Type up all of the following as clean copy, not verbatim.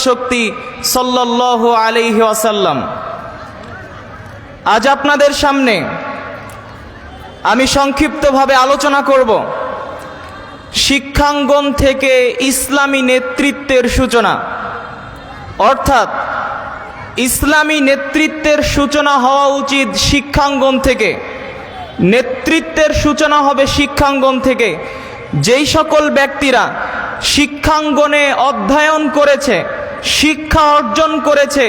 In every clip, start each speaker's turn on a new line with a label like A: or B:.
A: শক্তি সাল্লাল্লাহু আলাইহি ওয়াসাল্লাম। আজ আপনাদের সামনে আমি সংক্ষিপ্তভাবে আলোচনা করব শিক্ষাঙ্গন থেকে ইসলামী নেতৃত্বের সূচনা, অর্থাৎ ইসলামী নেতৃত্বের সূচনা হওয়া উচিত শিক্ষাঙ্গন থেকে। নেতৃত্বের সূচনা হবে শিক্ষাঙ্গন থেকে। যেই সকল ব্যক্তিরা শিক্ষাঙ্গনে অধ্যয়ন করেছে, শিক্ষা অর্জন করেছে,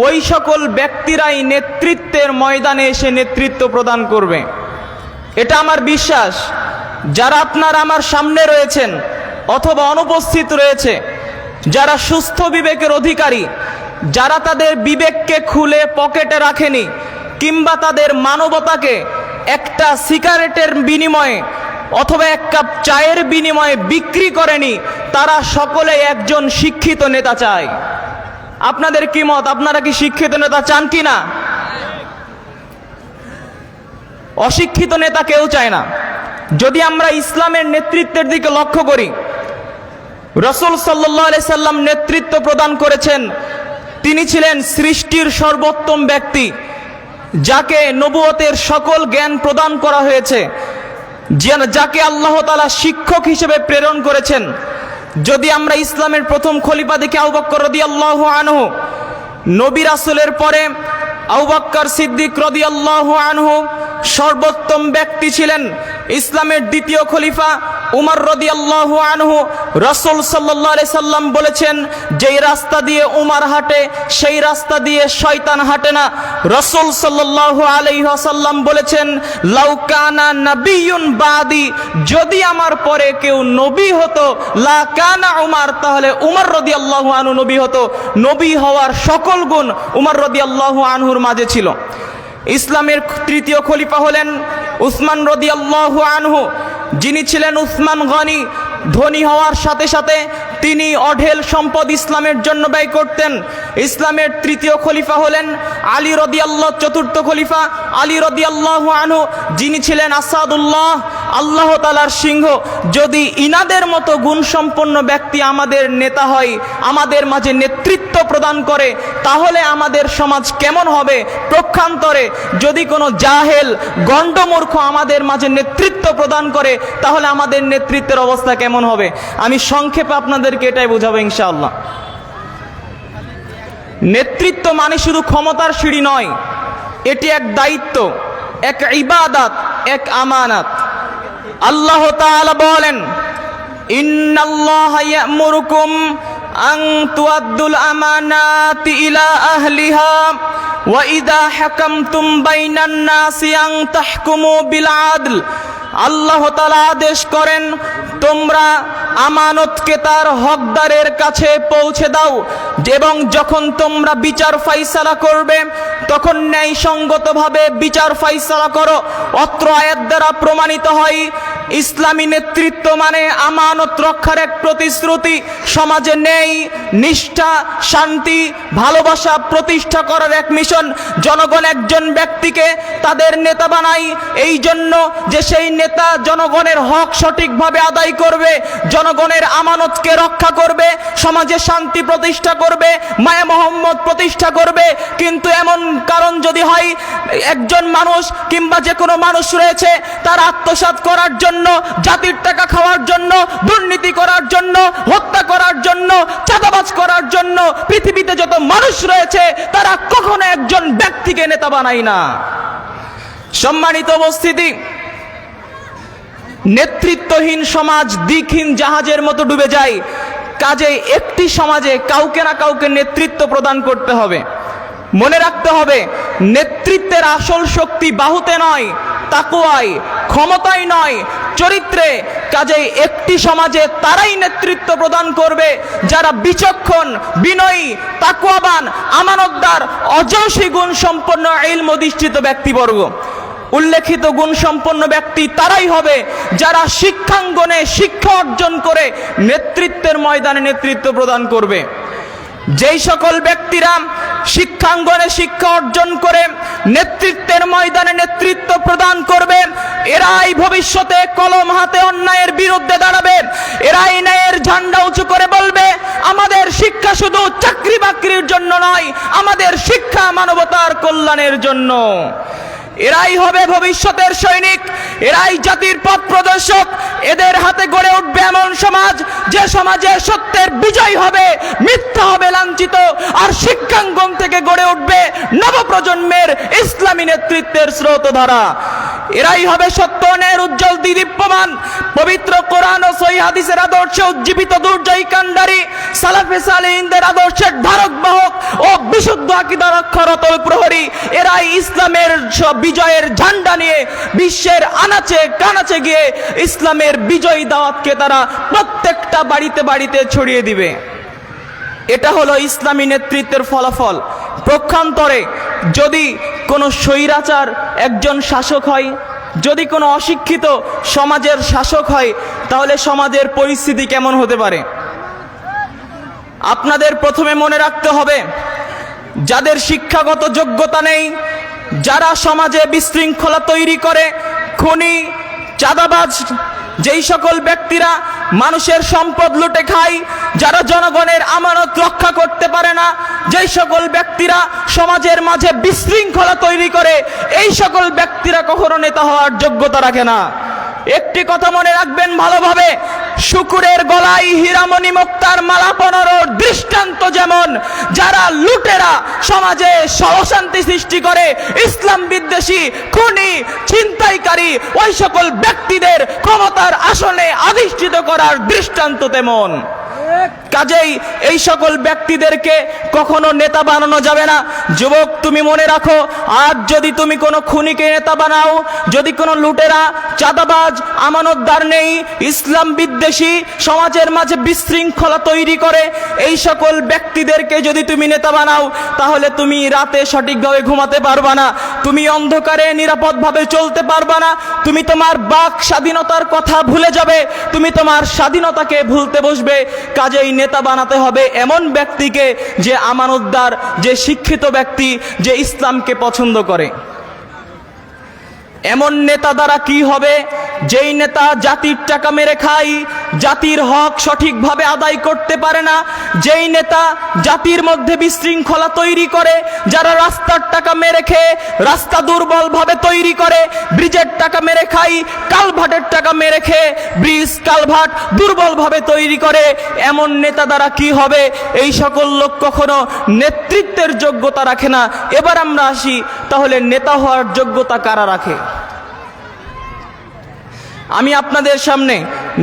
A: ওই সকল ব্যক্তিরাই নেতৃত্বের ময়দানে এসে নেতৃত্ব প্রদান করবে। এটা আমার বিশ্বাস। যারা আপনারা আমার সামনে রয়েছেন অথবা অনুপস্থিত রয়েছে, যারা সুস্থ বিবেকের অধিকারী, যারা তাদের বিবেককে খুলে পকেটে রাখেনি কিংবা তাদের মানবতাকে একটা সিগারেটের বিনিময়ে অথবা এক কাপ চায়ের বিনিময়ে বিক্রি করেনি, তারা সকলে একজন শিক্ষিত নেতা চায়। আপনাদের কি মত? আপনারা কি শিক্ষিত নেতা চান কি না? অশিক্ষিত নেতা কেউ চায় না। যদি আমরা ইসলামের নেতৃত্বের দিকে লক্ষ্য করি, রাসূল সাল্লাল্লাহু আলাইহি সাল্লাম নেতৃত্ব প্রদান করেছেন। তিনি ছিলেন সৃষ্টির সর্বোত্তম ব্যক্তি, যাকে নবুয়তের সকল জ্ঞান প্রদান করা হয়েছে, যাকে আল্লাহ তাআলা শিক্ষক হিসেবে প্রেরণ করেছেন। যদি আমরা ইসলামের প্রথম খলিফা দেখি আবু বকর রাদিয়াল্লাহু আনহু, নবী রাসূলের পরে আবু বকর সিদ্দিক রাদিয়াল্লাহু আনহু সর্বোত্তম ব্যক্তি ছিলেন। ইসলামের দ্বিতীয় খলিফা উমর রাদিয়াল্লাহু আনহু, রাসূল সাল্লাল্লাহু আলাইহি সাল্লাম বলেছেন, যেই রাস্তা দিয়ে উমর হাঁটে সেই রাস্তা দিয়ে শয়তান হাঁটে না। রাসূল সাল্লাল্লাহু আলাইহি ওয়াসাল্লাম বলেছেন, লাউ কানা নাবিয়্যুন বাদি, যদি আমার পরে কেউ নবী হতো, লা কানা উমর, তাহলে উমর রাদিয়াল্লাহু আনহু নবী হতো। নবী হওয়ার সকল গুণ উমর রাদিয়াল্লাহু আনহুর মাঝে ছিল। ইসলামের তৃতীয় খলিফা হলেন উসমান রাদিয়াল্লাহু আনহু, যিনি ছিলেন উসমান গনি। ধনী হওয়ার সাথে সাথে তিনি অঢেল সম্পদ ইসলামের জন্য ব্যয় করতেন। ইসলামের তৃতীয় খলিফা হলেন আলী রাদিয়াল্লাহু, চতুর্থ খলিফা আলী রাদিয়াল্লাহু আনহু, যিনি ছিলেন আসাদুল্লাহ, আল্লাহ তাআলার সিংহ। যদি ইনাদের মতো গুণসম্পন্ন ব্যক্তি আমাদের নেতা হয়, আমাদের মাঝে নেতৃত্ব প্রদান করে, তাহলে আমাদের সমাজ কেমন হবে? পক্ষান্তরে যদি কোনো জাহেল গণ্ডমূর্খ আমাদের মাঝে নেতৃত্ব প্রদান করে, তাহলে আমাদের নেতৃত্বের অবস্থা কেমন হবে? আমি সংক্ষেপে আপনাদেরকে এটাই বোঝাবো ইনশাআল্লাহ। নেতৃত্ব মানে শুধু ক্ষমতার সিঁড়ি নয়, এটি এক দায়িত্ব, এক ইবাদত, এক আমানত। আল্লাহ তাআলা বলেন, ইন্নাল্লাহা ইয়া'মুরুকুম আন তুআদ্দুল আমানাতি ইলা আহলিহা ওয়া ইযা হাকামতুম বাইনান নাসি আন তাহকুমু বিল আদল। আল্লাহ তাআলা আদেশ করেন, তোমরা আমানতকে তার হকদারের কাছে পৌঁছে দাও, এবং যখন তোমরা বিচার ফাইসালা করবে তখন ন্যায়সঙ্গতভাবে বিচার ফাইসালা করো। অত্র আয়াত দ্বারা প্রমাণিত হয় ইসলামী নেতৃত্ব মানে আমানত রক্ষার এক প্রতিশ্রুতি, সমাজে ন্যায়, নিষ্ঠা, শান্তি, ভালোবাসা প্রতিষ্ঠা করার এক মিশন। জনগণ একজন ব্যক্তিকে তাদের নেতা বানায় এই জন্য যে সেই নেতা জনগণের হক সঠিকভাবে আদায় করবে, জনগণের আমানতকে রক্ষা করবে, সমাজে শান্তি প্রতিষ্ঠা করবে, মায়া মোহাম্মদ প্রতিষ্ঠা করবে। কিন্তু এমন কারণ যদি হয়, একজন মানুষ কিংবা যে কোনো মানুষ রয়েছে তার আত্মসাৎ করার জন্য, জাতির টাকা খাওয়ার জন্য, দুর্নীতি করার জন্য, হত্যা করার জন্য, চাঁদাবাজ করার জন্য পৃথিবীতে যত মানুষ রয়েছে তারা কখনো একজন ব্যক্তিকে নেতা বানায় না। সম্মানিত উপস্থিতি, নেতৃত্বহীন সমাজ দিকহীন জাহাজের মতো ডুবে যায়। কাজে একটি সমাজে কাউকে না কাউকে নেতৃত্ব প্রদান করতে হবে। মনে রাখতে হবে, নেতৃত্বের আসল শক্তি বাহুতে নয়, তাকওয়ায়, ক্ষমতায় নয়, চরিত্রে। কাজেই একটি সমাজে তারাই নেতৃত্ব প্রদান করবে যারা বিচক্ষণ, বিনয়ী, তাকওয়াবান, আমানতদার, অজস্রী গুণ সম্পন্ন ইলম অধিষ্ঠিত ব্যক্তিবর্গ। উল্লেখিত গুণ সম্পন্ন ব্যক্তি তারাই হবে যারা শিক্ষাঙ্গনে শিক্ষা অর্জন করে নেতৃত্বের ময়দানে নেতৃত্ব প্রদান করবে। যেই সকল ব্যক্তিরা শিক্ষাঙ্গনে শিক্ষা অর্জন করে নেতৃত্বের ময়দানে নেতৃত্ব প্রদান করবে, এরাই ভবিষ্যতে কলম হাতে অন্যায়ের বিরুদ্ধে দাঁড়াবে। এরাই ন্যায়ের ঝান্ডা উঁচু করে বলবে, আমাদের শিক্ষা শুধু চাকরি বাকরির জন্য নয়, আমাদের শিক্ষা মানবতার কল্যাণের জন্য। এরাই হবে ভবিষ্যতের সৈনিক, এরাই জাতির পথ প্রদর্শক। এদের হাতে গড়ে উঠবে এমন সমাজ, যে সমাজে সত্যের বিজয় হবে, মিথ্যা হবে লাঞ্ছিত, আর শিক্ষাঙ্গন থেকে গড়ে উঠবে নবপ্রজন্মের ইসলামী নেতৃত্বের স্রোতধারা। এরাই হবে সত্য ন্যায়ের উজ্জ্বল দীপ্যমান, পবিত্র কোরআন ও সহিহ হাদিসের আদর্শে উজ্জীবিত দুর্জয়ী কান্ডারি, সালাফে সালেহিনদের আদর্শের ধারক বাহক ও বিশুদ্ধ আকীদার অক্ষরত প্রহরী। এরাই ইসলামের বিজয়ের ঝান্ডা নিয়ে বিশ্বের আনাচে কানাচে গিয়ে ইসলামের বিজয়ী দাওয়াতকে তারা প্রত্যেকটা বাড়িতে বাড়িতে ছড়িয়ে দিবে। এটা হলো ইসলামী নেতৃত্বের ফলাফল। পক্ষান্তরে যদি কোনো স্বৈরাচার একজন শাসক হয়, যদি কোনো অশিক্ষিত সমাজের শাসক হয়, তাহলে সমাজের পরিস্থিতি কেমন হতে পারে? আপনাদের প্রথমে মনে রাখতে হবে, যাদের শিক্ষাগত যোগ্যতা নেই, যারা সমাজে বিশৃঙ্খলা তৈরি করে, খুনি, চাঁদাবাজ, যেই সকল ব্যক্তিরা মানুষের সম্পদ লুটে খায়, যারা জনগণের আমানত রক্ষা করতে পারে না, যেই সকল ব্যক্তিরা সমাজের মাঝে বিশৃঙ্খলা তৈরি করে, এই সকল ব্যক্তিরা কখনো নেতা হওয়ার যোগ্যতা রাখে না। একটি কথা মনে রাখবেন ভালোভাবে, শুকুরের গলায় হীরামণি মুক্তার মালা পরানোর দৃষ্টান্ত যেমন, যারা লুটেরা সমাজে অশান্তি সৃষ্টি করে, ইসলাম বিদ্বেষী, খুনি, ছিনতাইকারী, ওই সকল ব্যক্তিদের ক্ষমতার আসনে অধিষ্ঠিত করার দৃষ্টান্ত তেমন। কাজেই এই সকল ব্যক্তিদেরকে কখনো নেতা বানানো যাবে না। যুবক, তুমি মনে রাখো, আজ যদি তুমি কোনো খুনিকে নেতা বানাও, যদি কোনো লুটেরা, চাঁদাবাজ, আমানতদার নেই, ইসলাম বিদ্বেষী, সমাজের মাঝে বিশৃঙ্খলা তৈরি করে, এই সকল ব্যক্তিদেরকে যদি তুমি নেতা বানাও, তাহলে তুমি রাতে সঠিকভাবে ঘুমাতে পারবা না, তুমি অন্ধকারে নিরাপদভাবে চলতে পারবা না, তুমি তোমার বাক স্বাধীনতার কথা ভুলে যাবে, তুমি তোমার স্বাধীনতাকে ভুলতে বসবে। কাজেই নেতা বানাতে হবে এমন ব্যক্তিকে যে আমানতদার, যে শিক্ষিত ব্যক্তি, যে ইসলামকে পছন্দ করে। এমন নেতা দ্বারা কি হবে? যেই নেতা জাতির টাকা মেরে খায়, জাতির হক সঠিকভাবে আদায় করতে পারে না, যেই নেতা জাতির মধ্যে বিশৃঙ্খলা তৈরি করে, যারা রাস্তার টাকা মেরে খেয়ে রাস্তা দুর্বলভাবে তৈরি করে, ব্রিজের টাকা মেরে খায়, কালভার্টের টাকা মেরে খেয়ে ব্রিজ কালভার্ট দুর্বলভাবে তৈরি করে, এমন নেতা দ্বারা কি হবে? এই সকল লোক কখনো নেতৃত্বের যোগ্যতা রাখে না। এবার আমরা আসি, তাহলে নেতা হওয়ার যোগ্যতা কারা রাখে? আমি আপনাদের সামনে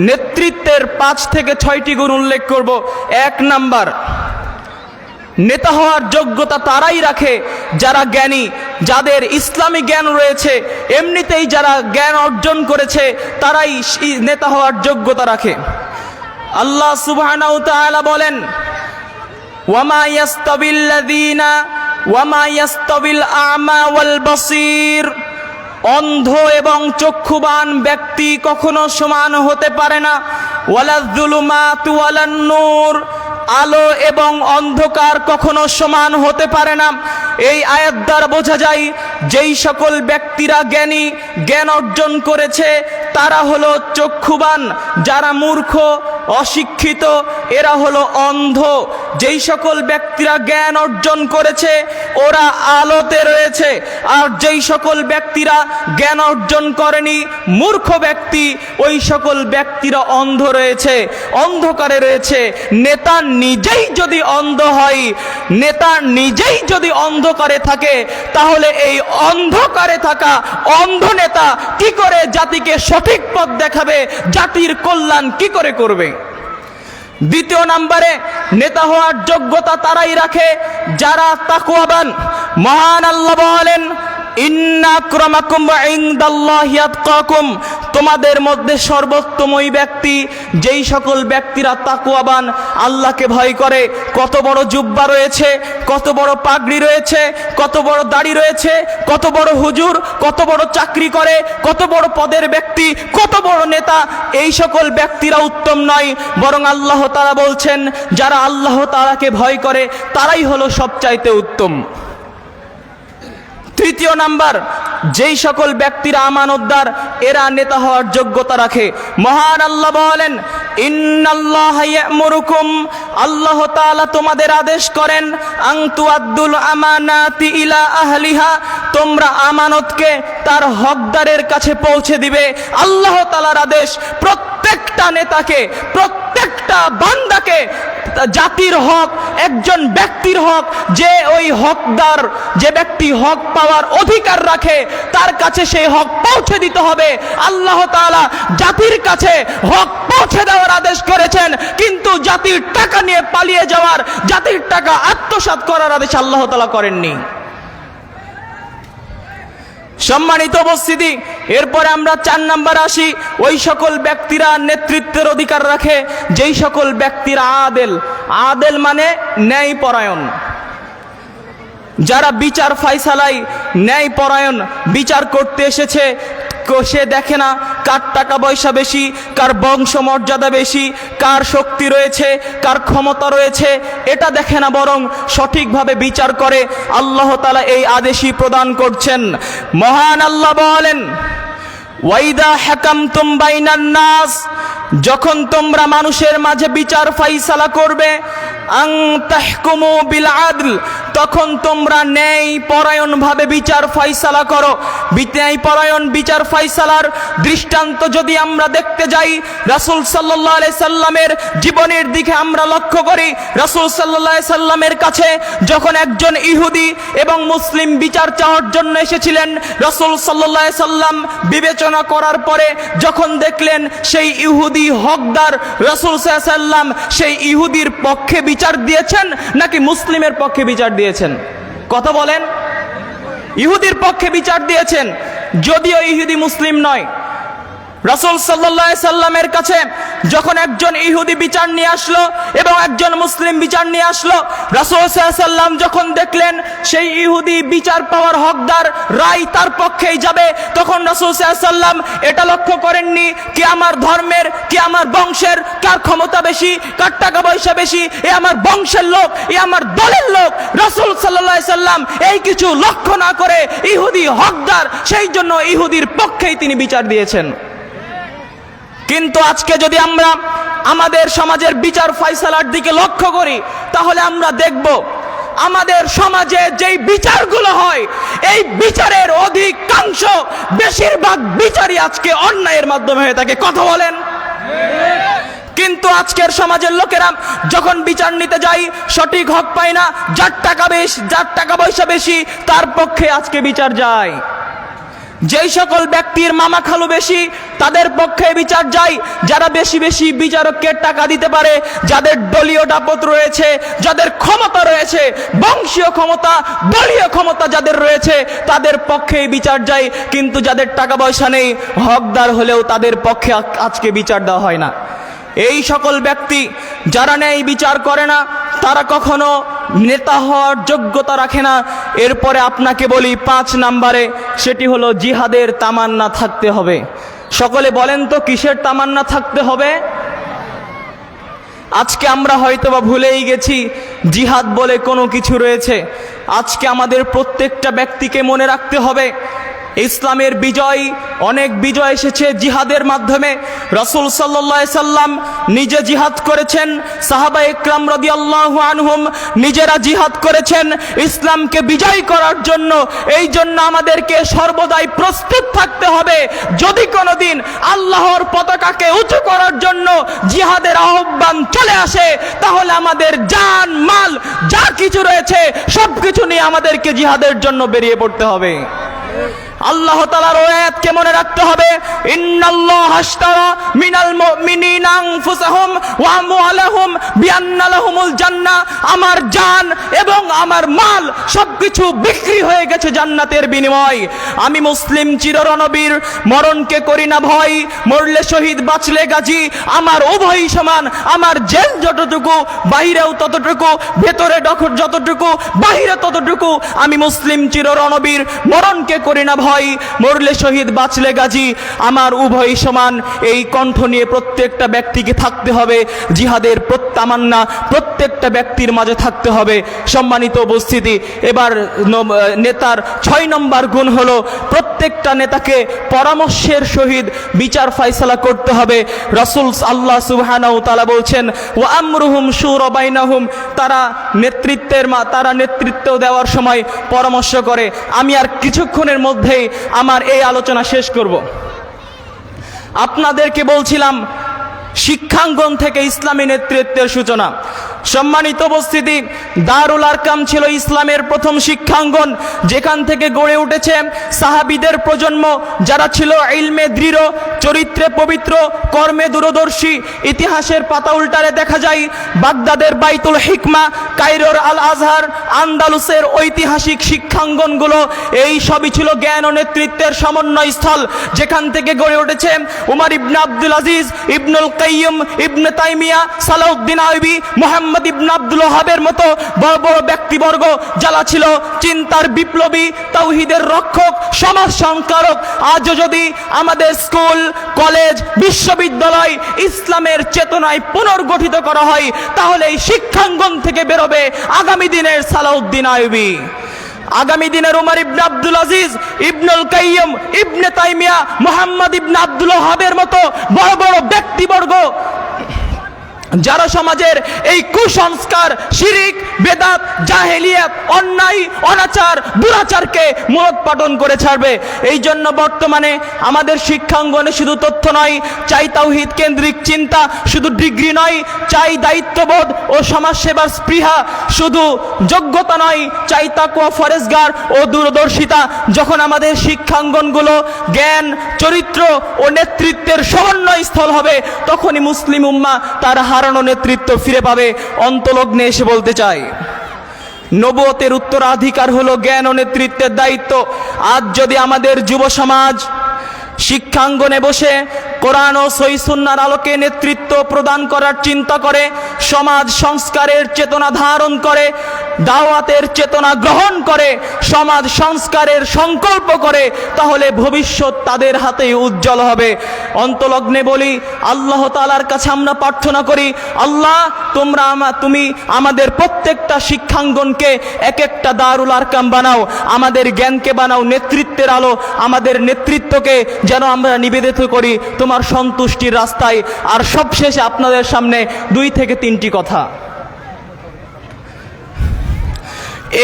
A: নেতৃত্বের 5 থেকে 6টি গুণ উল্লেখ করব। 1 নাম্বার, নেতা হওয়ার যোগ্যতা তারাই রাখে যারা জ্ঞানী, যাদের ইসলামী জ্ঞান রয়েছে, এমনিতেই যারা জ্ঞান অর্জন করেছে, তারাই নেতা হওয়ার যোগ্যতা রাখে। আল্লাহ সুবহানাহু ওয়া তাআলা বলেন, ওয়ামা ইয়াস্তাবিল্লাযীনা ওয়ামা ইয়াস্তাবিল আ'মা ওয়াল বাসীর, অন্ধ এবং চক্ষুবান ব্যক্তি কখনো সমান হতে পারে না। ওয়ালায যুলুমাতু ওয়ালান নূর, আলো এবং অন্ধকার কখনো সমান হতে পারে না। এই আয়াত দ্বারা বোঝা যায়, যেই সকল ব্যক্তিরা জ্ঞানী, জ্ঞান অর্জন করেছে, তারা হলো চক্ষুবান, যারা মূর্খ, অশিক্ষিত, এরা হলো অন্ধ। যেই সকল ব্যক্তিরা জ্ঞান অর্জন করেছে, ওরা আলোতে রয়েছে, আর যেই সকল ব্যক্তিরা জ্ঞান অর্জন করেনি, মূর্খ ব্যক্তি, ওই সকল ব্যক্তিরা অন্ধ রয়েছে, অন্ধকারে রয়েছে। নেতা নিজেই যদি অন্ধ হয়, নেতা নিজেই যদি অন্ধকারে থাকে, তাহলে এই অন্ধকারে থাকা অন্ধ নেতা কি করে জাতিকে সঠিক পথ দেখাবে, জাতির কল্যাণ কি করে করবে? 2 নম্বরে, নেতা হওয়ার যোগ্যতা তারাই রাখে যারা তাকওয়াবান। মহান আল্লাহ বলেন, ইন্না আক্রামাকুম ইনদাল্লাহি আতকাকুম, তোমাদের মধ্যে সর্বোত্তম ওই ব্যক্তি যেই সকল ব্যক্তিরা তাকওয়াবান, আল্লাহকে ভয় করে। কত বড় জুব্বা রয়েছে, কত বড় পাগড়ি রয়েছে, কত বড় দাড়ি রয়েছে, কত বড় হুজুর, কত বড় চাকরি করে, কত বড় পদের ব্যক্তি, কত বড় নেতা, এই সকল ব্যক্তিরা উত্তম নয়, বরং আল্লাহ তাআলা বলছেন যারা আল্লাহ তাআলাকে ভয় করে তারাই হলো সবচাইতে উত্তম। তৃতীয় নাম্বার, যেই সকল ব্যক্তিরা আমানতদার এরা নেতা হওয়ার যোগ্যতা রাখে। মহান আল্লাহ বলেন ইন্নাল্লাহা ইয়া'মুরুকুম, আল্লাহ তাআলা তোমাদের আদেশ করেন আন তুআদ্দুল আমানাতি ইলা আহলিহা, তোমরা আমানতকে তার হকদারের কাছে পৌঁছে দিবে। আল্লাহ তাআলার আদেশ প্রত্যেকটা নেতাকে, প্রত্যেকটা বান্দাকে, জাতির হক, একজন ব্যক্তির হক, যে ওই হকদার, যে ব্যক্তি হক পাওয়ার অধিকার রাখে তার কাছে সেই হক পৌঁছে দিতে হবে। আল্লাহ তাআলা জাতির কাছে হক পৌঁছে দেওয়ার আদেশ করেছেন, কিন্তু জাতির টাকা নিয়ে পালিয়ে যাওয়ার, জাতির টাকা আত্মসাৎ করার আদেশ আল্লাহ তাআলা করেননি। সম্মানিত উপস্থিতি, এরপরে আমরা 4 নাম্বার আসি। ওই সকল ব্যক্তিরা নেতৃত্বের অধিকার রাখে যেই সকল ব্যক্তিরা আদেল। আদেল মানে ন্যায়পরায়ণ, যারা বিচার ফায়সালায় ন্যায়পরায়ণ, বিচার করতে এসেছে সে দেখে না কার টাকা পয়সা বেশি, কার বংশ মর্যাদা বেশি, কার শক্তি রয়েছে, কার ক্ষমতা রয়েছে, এটা দেখে না, বরং সঠিকভাবে বিচার করে। আল্লাহ তাআলা এই আদেশই প্রদান করছেন। মহান আল্লাহ বলেন ওয়াইদা হাকামতুম বাইনান নাস, যখন তোমরা মানুষের মাঝে বিচার ফায়সালা করবে, আন তাহকুমু বিল আদল, তখন তোমরা ন্যায় পরায়ণ ভাবে বিচার ফায়সালা করো। ন্যায় পরায়ণ বিচার ফায়সালার দৃষ্টান্ত যদি আমরা দেখতে যাই, রাসূল সাল্লাল্লাহু আলাইহি সাল্লামের জীবনের দিকে আমরা লক্ষ্য করি। রাসূল সাল্লাল্লাহু আলাইহি সাল্লামের কাছে যখন একজন ইহুদি এবং মুসলিম বিচার চাওয়ার জন্য এসেছিলেন, রাসূল সাল্লাল্লাহু আলাইহি সাল্লাম বিবেচনা করার পরে যখন দেখলেন সেই ইহুদি হকদার, রাসূল সাল্লাল্লাহু আলাইহি সাল্লাম সেই ইহুদির পক্ষে বিচার দিয়েছেন নাকি মুসলিমের পক্ষে বিচার দিয়েছেন? কথা বলেন। ইহুদির পক্ষে বিচার দিয়েছেন, যদিও ইহুদি মুসলিম নয়। রাসূল সাল্লাল্লাহু আলাইহি সাল্লামের কাছে যখন একজন ইহুদি বিচার নিয়ে আসলো এবং একজন মুসলিম বিচার নিয়ে আসলো, রাসূল সাল্লাল্লাহু আলাইহি সাল্লাম যখন দেখলেন সেই ইহুদি বিচার পাওয়ার হকদার, রায় তার পক্ষেই যাবে, তখন রাসূল সাল্লাল্লাহু আলাইহি সাল্লাম এটা লক্ষ্য করেননি কি আমার ধর্মের, কি আমার বংশের, কার ক্ষমতা বেশি, কার টাকা পয়সা বেশি, এ আমার বংশের লোক, এ আমার দলের লোক। রাসূল সাল্লাল্লাহু আলাইহি সাল্লাম এই কিছু লক্ষ্য না করে ইহুদি হকদার, সেই জন্য ইহুদির পক্ষেই তিনি বিচার দিয়েছেন। কিন্তু আজকে যদি আমরা আমাদের সমাজের বিচার ফায়সালার দিকে লক্ষ্য করি, তাহলে আমরা দেখব আমাদের সমাজে যেই বিচারগুলো হয়, এই বিচারের অধিকাংশ, বেশিরভাগ বিচারই আজকে অন্যায়ের মাধ্যমে হয়ে থাকে। কথা বলেন। কিন্তু আজকের সমাজের লোকেরা যখন বিচার নিতে যায় সঠিক হক পায় না, যার টাকা বেশি, যার টাকা পয়সা বেশি তার পক্ষে আজকে বিচার যায়। যেই সকল ব্যক্তির মামা খালু বেশি তাদের পক্ষে বিচার যায়, যারা বেশি বেশি বিচারককে টাকা দিতে পারে, যাদের দলীয় দাপট রয়েছে, যাদের ক্ষমতা রয়েছে, বংশীয় ক্ষমতা, দলীয় ক্ষমতা যাদের রয়েছে, তাদের পক্ষে বিচার যায়। কিন্তু যাদের টাকা পয়সা নেই, হকদার হলেও তাদের পক্ষে আজকে বিচার দেওয়া হয় না। এই সকল ব্যক্তি যারা ন্যায় বিচার করে না, তারা কখনো নেতা হওয়ার যোগ্যতা রাখে না। এরপরে আপনাকে বলি 5 নাম্বারে, সেটি হলো জিহাদের তামান্না থাকতে হবে। সকলে বলেন তো কিসের তামান্না থাকতে হবে? আজকে আমরা হয়তোবা ভুলেই গেছি জিহাদ বলে কোনো কিছু রয়েছে। আজকে আমাদের প্রত্যেকটা ব্যক্তিকে মনে রাখতে হবে ইসলামের বিজয়, অনেক বিজয় এসেছে জিহাদের মাধ্যমে। রাসূল সাল্লাল্লাহু আলাইহি সাল্লাম নিজে জিহাদ করেছেন, সাহাবায়ে ইকরাম রাদিয়াল্লাহু আনহুম নিজেরা জিহাদ করেছেন ইসলামকে বিজয় করার জন্য। এই জন্য আমাদেরকে সর্বদাই প্রস্তুত থাকতে হবে, যদি কোনোদিন আল্লাহর পতাকাকে উঁচু করার জন্য জিহাদের আহ্বান চলে আসে, তাহলে আমাদের জান মাল যা কিছু রয়েছে সবকিছু নিয়ে আমাদেরকে জিহাদের জন্য বেরিয়ে পড়তে হবে। আল্লাহ তাআলার আয়াতকে মনে রাখতে হবে, ইন্নাল্লাহা আশতারা মিনাল মুমিনিনা আনফুসাহুম ওয়া আমওয়ালাহুম বিআন্না লাহুমুল জান্নাহ। আমার জান এবং আমার মাল সবকিছু বিক্রি হয়ে গেছে জান্নাতের বিনিময়। আমি মুসলিম চিররণবীর, মরণকে করি না ভয়, মরলে শহীদ বাঁচলে গাজী, আমার উভয় সমান। আমার জেল যতটুকু বাহিরেও ততটুকু, ভেতরে যতটুকু বাহিরে ততটুকু। আমি মুসলিম চিররণবীর, মরণকে করি না ভয়, মরলে শহীদ বাঁচলে গাজী, আমার উভয় সমান। এই কণ্ঠ নিয়ে প্রত্যেকটা ব্যক্তিকে থাকতে হবে, জিহাদের প্রত্যামান্না প্রত্যেকটা ব্যক্তির মাঝে থাকতে হবে। সম্মানিত উপস্থিতি, এবার নেতার 6 নম্বর গুণ হলো প্রত্যেকটা নেতাকে পরামর্শের সহিত বিচার ফায়সালা করতে হবে। রাসূল আল্লাহ সুবহানাহু ওয়া তাআলা বলছেন, ওয়া আমরুহুম শুরা বাইনাহুম, তারা নেতৃত্ব দেওয়ার সময় পরামর্শ করে। আমি আর কিছুক্ষণের মধ্যেই আমার এই আলোচনা শেষ করব। আপনাদেরকে বলছিলাম শিক্ষাঙ্গন থেকে ইসলামী নেতৃত্বের সূচনা। সম্মানিত উপস্থিতি, দারুল আরকাম ছিল ইসলামের প্রথম শিক্ষাঙ্গন, যেখান থেকে গড়ে উঠেছে সাহাবীদের প্রজন্ম, যারা ছিল ইলমে দৃঢ়, চরিত্রে পবিত্র, কর্মে দূরদর্শী। ইতিহাসের পাতা উল্টালে দেখা যায় বাগদাদের বাইতুল হিকমা, কায়রোর আল আজহার, আন্দালুসের ঐতিহাসিক শিক্ষাঙ্গনগুলো এই সবই ছিল জ্ঞান ও নেতৃত্বের সমন্বয় স্থল, যেখান থেকে গড়ে উঠেছে উমর ইবনে আব্দুল আজিজ, ইবনুল কাইয়্যিম, ইবনে তাইমিয়া, সালাউদ্দিন আইয়ুবী, মুহাম্মদ ইবনে আব্দুল ওয়াহাবের মতো বড় বড় ব্যক্তিবর্গ, যারা ছিল চিন্তার বিপ্লবী, তাওহীদের রক্ষক, সমাজ সংস্কারক। আজও যদি আমাদের স্কুল, কলেজ, বিশ্ববিদ্যালয় ইসলামের চেতনায় পুনর্গঠিত করা হয়, তাহলে এই শিক্ষাঙ্গন থেকে বেরোবে আগামী দিনের সালাউদ্দিন আইয়ুবী, আগামী দিনের উমর ইবনে আব্দুল আজিজ, ইবনুল কাইয়্যিম, ইবনে তাইমিয়া, মুহাম্মদ ইবনে আব্দুল ওয়াহাবের মতো বড় বড় ব্যক্তিবর্গ, যারা সমাজের এই কুসংস্কার, শিরিক, বেদাত, জাহেলিয়াত, অন্যায়, অনাচার, দুরাচারকে মূলোৎপাটন করে ছাড়বে। এই জন্য বর্তমানে আমাদের শিক্ষাঙ্গনে শুধু তথ্য নয়, চাই তাওহীদ কেন্দ্রিক চিন্তা, শুধু ডিগ্রি নয়, চাই দায়িত্ববোধ ও সমাজসেবার স্পৃহা, শুধু যোগ্যতা নয়, চাই তাকওয়া, ফরেজগার ও দূরদর্শিতা। যখন আমাদের শিক্ষাঙ্গনগুলো জ্ঞান, চরিত্র ও নেতৃত্বের সমন্বয় স্থল হবে, তখনই মুসলিম উম্মাহ তার হারানো নেতৃত্ব ফিরে পাবে। অন্তলগ্নে এসে বলতে চাই, নবুয়তের উত্তরাধিকার হলো জ্ঞান ও নেতৃত্বের দায়িত্ব। আজ যদি আমাদের যুব সমাজ শিক্ষাঙ্গনে বসে কোরআন ও সহিহ সুন্নাহর আলোকে নেতৃত্ব প্রদান করার চিন্তা করে, সমাজ সংস্কারের চেতনা ধারণ করে, দাওয়াতের চেতনা গ্রহণ করে, সমাজ সংস্কারের সংকল্প করে, তাহলে ভবিষ্যৎ তাদের হাতেই উজ্জ্বল হবে। অন্তলগ্নে বলি, আল্লাহ তাআলার কাছে আমরা প্রার্থনা করি, আল্লাহ তুমি আমাদের প্রত্যেকটা শিক্ষাঙ্গনকে এক একটা দারুল আরকাম বানাও, আমাদের জ্ঞানকে বানাও নেতৃত্বের আলো, আমাদের নেতৃত্বকে যেন আমরা নিবেদিত করি তোমার সন্তুষ্টির রাস্তায়। আর সবশেষে আপনাদের সামনে 2 থেকে 3টি কথা,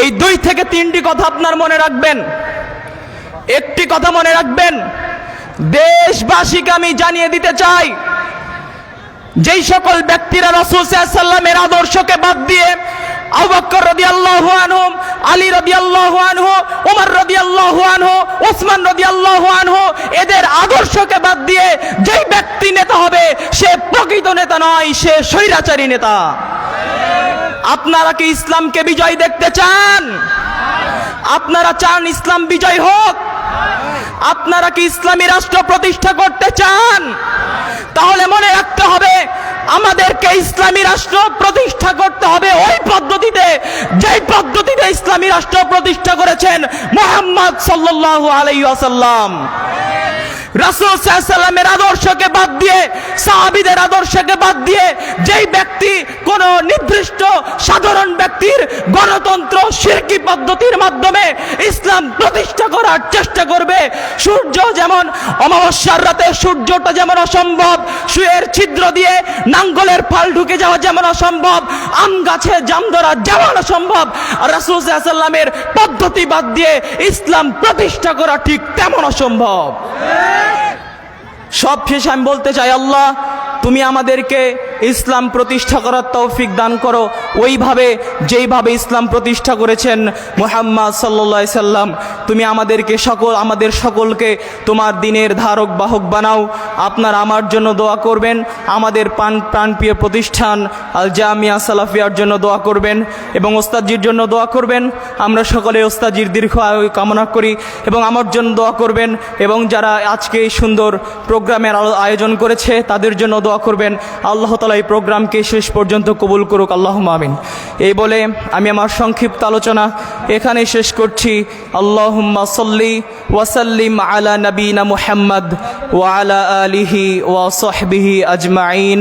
A: এই 2 থেকে 3টি কথা আপনার মনে রাখবেন। একটি কথা মনে রাখবেন, দেশবাসীকে আমি জানিয়ে দিতে চাই, যেই সকল ব্যক্তিরা রাসূল সাল্লাল্লাহু আলাইহি ওয়াসাল্লামের আদর্শকে বাদ দিয়ে আবু বকর রাদিয়াল্লাহু আনহু, আলী রাদিয়াল্লাহু আনহু, ওমর রাদিয়াল্লাহু আনহু, ওসমান রাদিয়াল্লাহু আনহু, এদের আদর্শকে বাদ দিয়ে যেই ব্যক্তি নেতা হবে, সে প্রকৃত নেতা নয়, সে স্বৈরাচারী নেতা। আপনারা কি ইসলামকে বিজয় দেখতে চান? আপনারা চান ইসলাম বিজয় হোক? আপনারা কি ইসলামী রাষ্ট্র প্রতিষ্ঠা করতে চান? তাহলে মনে রাখতে হবে, আমাদেরকে ইসলামী রাষ্ট্র প্রতিষ্ঠা করতে হবে ওই পদ্ধতিতে, যেই পদ্ধতিতে ইসলামী রাষ্ট্র প্রতিষ্ঠা করেছেন মুহাম্মদ সাল্লাল্লাহু আলাইহি ওয়াসাল্লাম। রাসূল সাল্লাল্লাহু আলাইহি ওয়াসাল্লামের আদর্শকে বাদ দিয়ে, সাহাবীদের আদর্শকে বাদ দিয়ে যেই ব্যক্তি কোন নির্দিষ্ট সাধারণ ব্যক্তির গণতন্ত্র শিরকি পদ্ধতির মাধ্যমে ইসলাম প্রতিষ্ঠা করার চেষ্টা করবে, সূর্য যেমন অমাবস্যার রাতে সূর্যটা যেমন অসম্ভব, সুয়ের ছিদ্র দিয়ে নাঙ্গলের ফাল ঢুকে যাওয়া যেমন অসম্ভব, আম গাছে জাম ধরা যেমন অসম্ভব, রাসূল সাল্লাল্লাহু আলাইহি ওয়াসাল্লামের পদ্ধতি বাদ দিয়ে ইসলাম প্রতিষ্ঠা করা ঠিক তেমন অসম্ভব। সব শেষে আমি বলতে চাই, আল্লাহ তুমি আমাদেরকে ইসলাম প্রতিষ্ঠা করার তৌফিক দান করো ওইভাবে যেইভাবে ইসলাম প্রতিষ্ঠা করেছেন মুহাম্মদ সাল্লাল্লাহু আলাইহি সাল্লাম। তুমি আমাদের সকলকে তোমার দ্বীনের ধারক বাহক বানাও। আপনার আমার জন্য দোয়া করবেন, আমাদের প্রাণপ্রিয় প্রতিষ্ঠান আল জামিয়া সালাফিয়ার জন্য দোয়া করবেন এবং ওস্তাদজির জন্য দোয়া করবেন। আমরা সকলে ওস্তাদজির দীর্ঘ আয়ু কামনা করি এবং আমার জন্য দোয়া করবেন এবং যারা আজকে এই সুন্দর প্রোগ্রামের আয়োজন করেছে তাদের জন্য দোয়া করবেন। আল্লাহ তাআলা এই প্রোগ্রামকে শেষ পর্যন্ত কবুল করুক, আল্লাহুম্মা আমিন। এই বলে আমি আমার সংক্ষিপ্ত আলোচনা এখানেই শেষ করছি। আল্লাহুম্মা সাল্লি ওয়া সাল্লিম আলা নবিনা মুহাম্মদ ওয়া আলা আলিহি ওয়া সাহবিহি আজমাইন।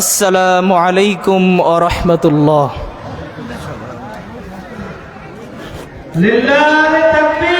A: আসসালামু আলাইকুম ওয়া রাহমাতুল্লাহ।
B: লিল্লাহি তাকবীর।